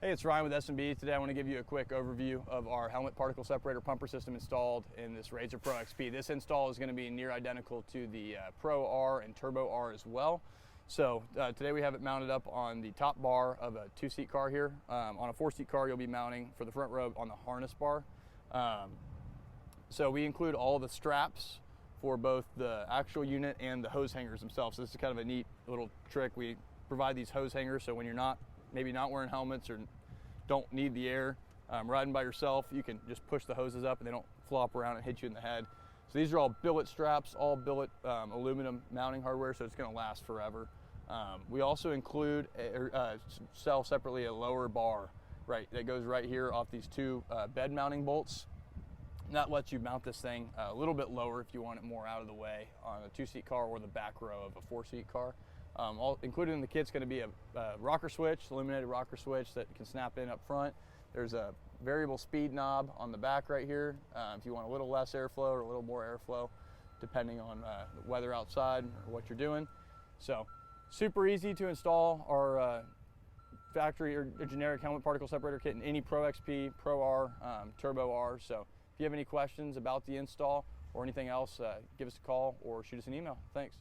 Hey, it's Ryan with S&B. Today I want to give you a quick overview of our helmet particle separator pumper system installed in this RZR Pro XP. This install is going to be near identical to the Pro R and Turbo R as well. So today we have it mounted up on the top bar of a 2-seat car here. On a 4-seat car you'll be mounting for the front row on the harness bar. So we include all the straps for both the actual unit and the hose hangers themselves. So this is kind of a neat little trick. We provide these hose hangers so when you're maybe not wearing helmets or don't need the air, riding by yourself, you can just push the hoses up and they don't flop around and hit you in the head. So these are all billet straps, all billet aluminum mounting hardware, so it's going to last forever. We also include sell separately a lower bar that goes right here off these two bed mounting bolts. And that lets you mount this thing a little bit lower if you want it more out of the way on a 2-seat car or the back row of a 4-seat car. Included in the kit's going to be a rocker switch, illuminated rocker switch that can snap in up front. There's a variable speed knob on the back right here if you want a little less airflow or a little more airflow, depending on the weather outside or what you're doing. So super easy to install our factory or generic helmet particle separator kit in any Pro XP, Pro R, Turbo R. So if you have any questions about the install or anything else, give us a call or shoot us an email. Thanks.